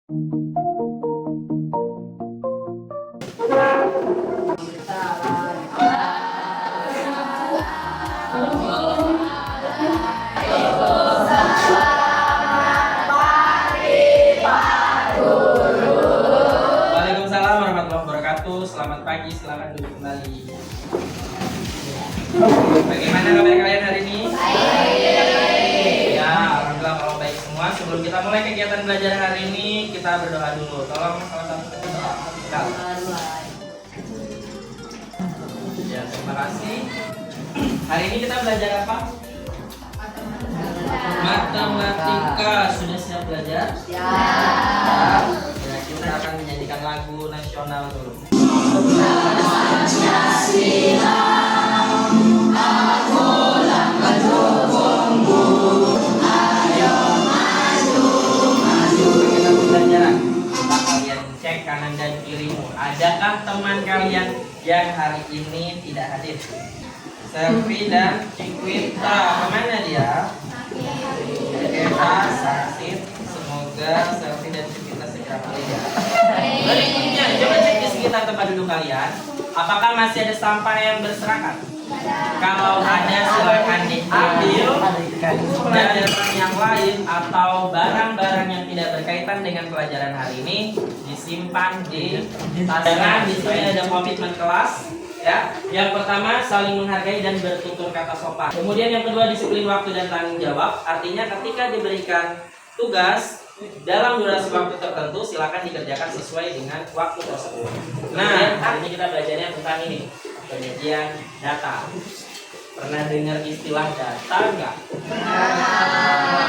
Waalaikumsalam warahmatullahi wabarakatuh. Selamat pagi, silakan duduk kembali. Bagaimana kabar kalian hari ini? Baik. Ya, alhamdulillah kalau baik semua. Sebelum kita mulai kegiatan belajar hari ini, kita berdoa dulu. Tolong salah satu berdoa. Ya, terima kasih. Hari ini kita belajar apa? Matematika. Sudah siap belajar? Ya, kita akan menyanyikan lagu nasional dulu. Kita belajar. Coba kalian cek kanan dan kirimu. Adakah teman kalian yang hari ini tidak hadir? Selfie dan Cikwita, kemana dia? Kita sakit. Semoga Selfie dan Cikwita segera pulih ya. Berikutnya, coba cek di sekitar tempat duduk kalian. Apakah masih ada sampah yang berserakan? Kalau ada, silakan diambil. Pelajaran yang lain atau barang-barang yang tidak berkaitan dengan pelajaran hari ini disimpan di tas. Di sini ada komitmen kelas. Ya, yang pertama saling menghargai dan bertutur kata sopan. Kemudian yang kedua disiplin waktu dan tanggung jawab. Artinya ketika diberikan tugas dalam durasi waktu tertentu silakan dikerjakan sesuai dengan waktu tersebut. Nah, hari ini kita belajarnya tentang ini, penyajian data. Pernah dengar istilah data enggak?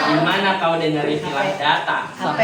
Gimana kau dengar istilah data? HP,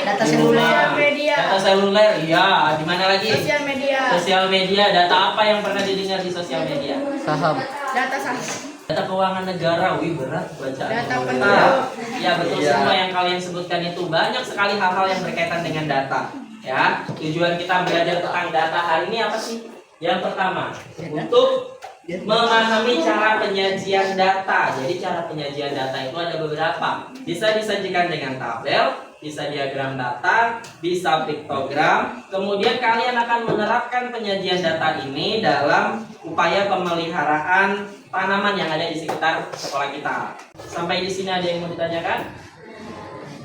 data seluler, media. Data seluler, iya. Di mana lagi? Sosial media. Sosial media. Data apa yang pernah didengar di sosial media? Saham. Data saham. Data keuangan negara. Wih, berat bacaan. Data pemerintah. penduduk. Ya, betul semua yang kalian sebutkan itu. Banyak sekali hal-hal yang berkaitan dengan data. Ya, tujuan kita belajar tentang data hari ini apa sih? Yang pertama, untuk memahami cara penyajian data. Jadi cara penyajian data itu ada beberapa. Bisa disajikan dengan tabel, bisa diagram data, bisa piktogram. Kemudian kalian akan menerapkan penyajian data ini dalam upaya pemeliharaan tanaman yang ada di sekitar sekolah kita. Sampai di sini ada yang mau ditanyakan?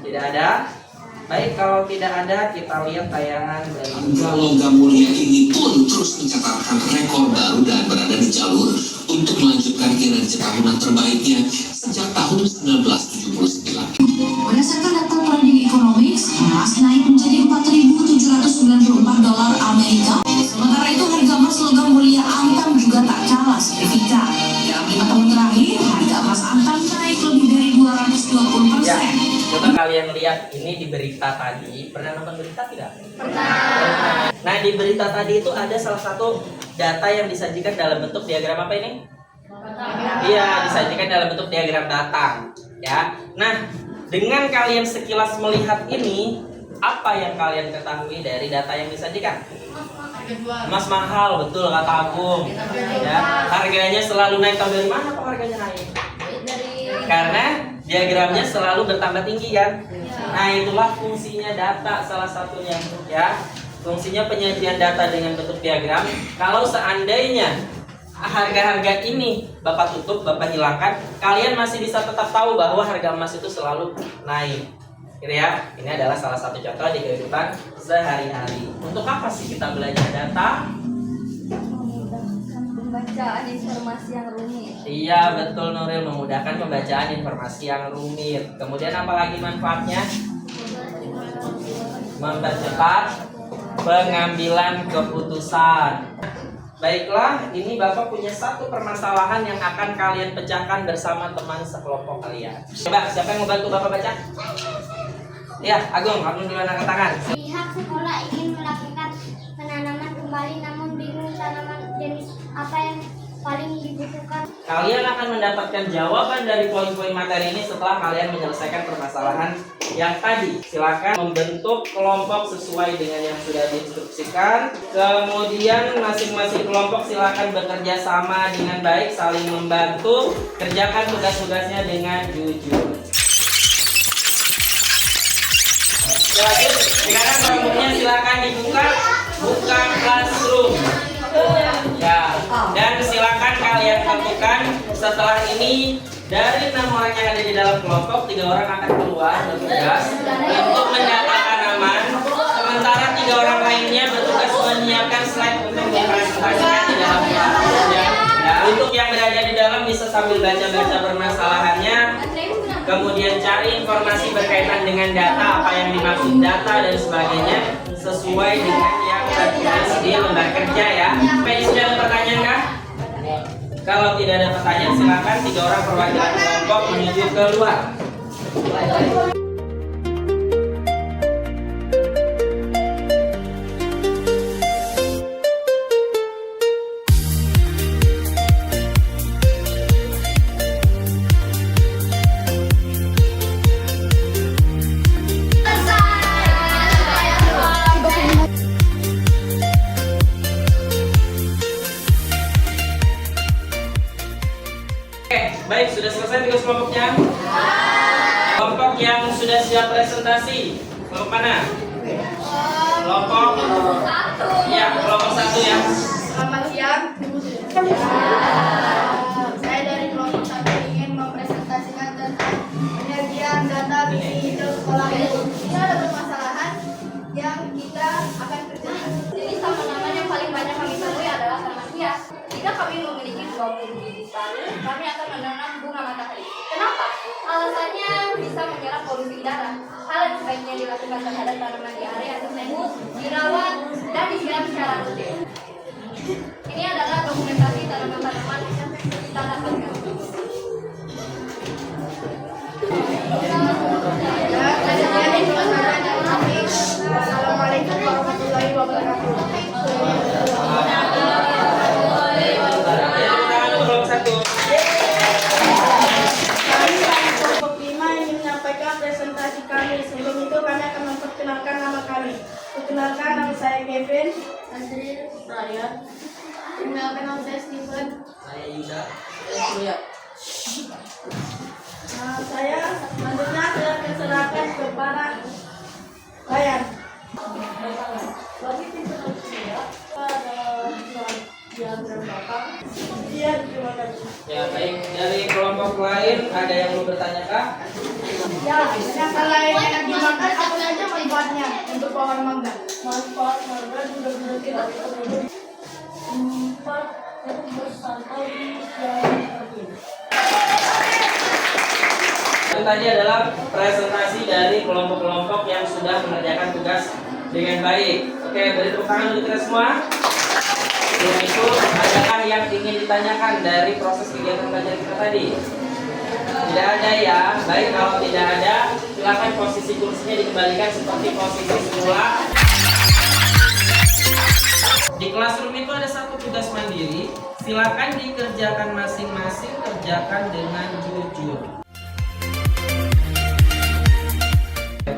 Tidak ada? Baik, kalau tidak ada, kita lihat tayangan dari Logam Mulia ini pun terus mencatatkan rekor baru dan berada di jalur untuk melanjutkan kinerja tahunan terbaiknya sejak tahun 1979. Berdasarkan data Trending Economics, emas naik menjadi $4.794 Amerika. Sementara itu harga emas logam mulia antam juga tak kalah signifikan. Dalam 5 tahun terakhir, harga emas antam naik lebih dari 220%. Ya, coba kalian lihat ini di berita tadi. Pernah nonton berita tidak? Pernah. Nah, di berita tadi itu ada salah satu data yang disajikan dalam bentuk diagram apa ini? Iya, disajikan dalam bentuk diagram data. Ya. Nah, dengan kalian sekilas melihat ini, apa yang kalian ketahui dari data yang disajikan? Emas mahal, betul kata Agung. Ya, harganya selalu naik. Tahu dari mana kok harganya naik? Karena diagramnya selalu bertambah tinggi kan? Nah, itulah fungsinya data salah satunya ya. Fungsinya penyajian data dengan bentuk diagram. Kalau seandainya harga-harga ini Bapak tutup, Bapak hilangkan, kalian masih bisa tetap tahu bahwa harga emas itu selalu naik. Gitu ya. Ini adalah salah satu contoh di kehidupan sehari-hari. Untuk apa sih kita belajar data? Pembacaan informasi yang rumit. Iya, betul Nuril, memudahkan pembacaan informasi yang rumit. Kemudian apa lagi manfaatnya? Mempercepat pengambilan keputusan. Baiklah, ini Bapak punya satu permasalahan yang akan kalian pecahkan bersama teman sekelompok kalian. Coba, siapa yang mau bantu Bapak baca? Ya, Agung duluan angkat tangan. Pihak sekolah ingin melakukan penanaman kembali namun bingung tanaman jenis apa yang paling dibutuhkan. Kalian akan mendapatkan jawaban dari poin-poin materi ini setelah kalian menyelesaikan permasalahan yang tadi. Silakan membentuk kelompok sesuai dengan yang sudah diinstruksikan. Kemudian masing-masing kelompok silakan bekerja sama dengan baik, saling membantu, kerjakan tugas-tugasnya dengan jujur. Lanjut, sekarang kelompoknya silakan dibuka, buka classroom. Ya, dan silakan kalian tentukan setelah ini dari 6 orang yang ada di dalam kelompok, 3 orang akan keluar bertugas untuk mendata tanaman, sementara 3 orang lainnya bertugas menyiapkan slide untuk dipresentasikan di dalam kelas. Ya, untuk yang berada di dalam bisa sambil baca-baca permasalahannya, kemudian cari informasi berkaitan dengan data, apa yang dimaksud data dan sebagainya sesuai dengan yang tertulis di lembar kerja ya. Baik, sudah ada pertanyaan kah? Kalau tidak ada pertanyaan, silakan 3 orang perwakilan kelompok menuju keluar. Baik, sudah selesai tugas kelompoknya? Kelompok yang sudah siap presentasi, kelompok mana? Kelompok ya, kelompok 1 ya. Selamat siang. Saya dari kelompok 1 ingin mempresentasikan tentang penyajian data misi hidup sekolah. Ini ada permasalahan yang kita akan kerjakan. Jadi tanaman yang paling banyak kami temui adalah tanaman hias. Jika kami memiliki 20 bibit baru, kami akan menanam bunga matahari. Kenapa? Alasannya bisa menyerap polusi udara. Hal yang sebaiknya dilakukan terhadap tanaman di area tersebut, dirawat dan disiram secara rutin. Ini adalah dokumentasi tanaman-tanaman yang kita dapatkan. Assalamualaikum warahmatullahi wabarakatuh. Kelompok 5 ingin menyampaikan presentasi kami. Sebelum itu kami akan memperkenalkan nama kami. Perkenalkan, nama saya Kevin, Andri, Ryan, perkenalkan nama saya Steven. Saya Yuda. Saya selanjutnya saya akan serahkan kepada Ryan. Iya, terima kasih. Ya, baik. Dari kelompok lain ada yang mau bertanya kah? Ya, yang lain enak dimakan apa saja manfaatnya untuk pohon mangga? Manfaat mangga juga bisa tidak terpenuhi. Empat, itu bersantau di Itu tadi adalah presentasi dari kelompok-kelompok yang sudah mengerjakan tugas dengan baik. Oke, beri tepuk tangan untuk kita semua. Sebelum itu, adakah yang ingin ditanyakan dari proses kegiatan belajar kita tadi? Tidak ada ya. Baik, kalau tidak ada, silakan posisi kursinya dikembalikan seperti posisi semula. Di classroom itu ada satu tugas mandiri. Silakan dikerjakan masing-masing, kerjakan dengan jujur.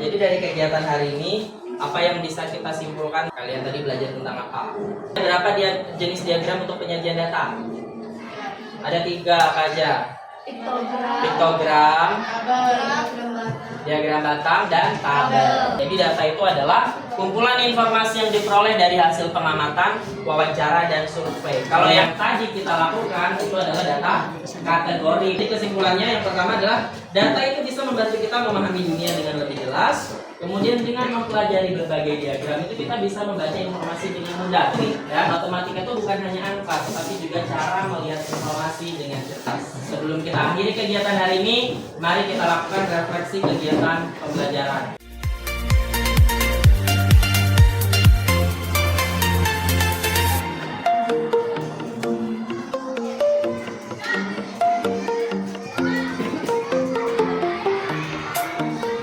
Jadi dari kegiatan hari ini, apa yang bisa kita simpulkan? Kalian tadi belajar tentang apa? Berapa jenis diagram untuk penyajian data? Ada 3, apa aja? Piktogram, diagram batang, dan tabel. Jadi data itu adalah kumpulan informasi yang diperoleh dari hasil pengamatan, wawancara, dan survei. Kalau yang tadi kita lakukan itu adalah data kategori. Jadi kesimpulannya yang pertama adalah data itu bisa membantu kita memahami dunia dengan lebih jelas. Kemudian dengan mempelajari berbagai diagram itu kita bisa membaca informasi dengan mudah. Ya, matematika itu bukan hanya angka, tetapi juga cara melihat informasi dengan cerdas. Sebelum kita akhiri kegiatan hari ini, mari kita lakukan refleksi kegiatan pembelajaran.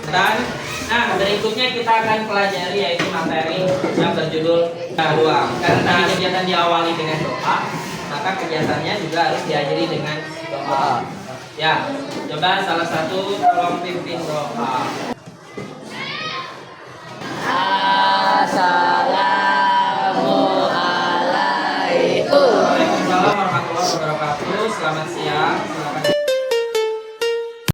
Dan berikutnya kita akan pelajari yaitu materi yang berjudul doa. Karena kegiatan diawali dengan doa, maka kegiatannya juga harus diakhiri dengan doa. Ya, coba salah satu tolong pimpin doa.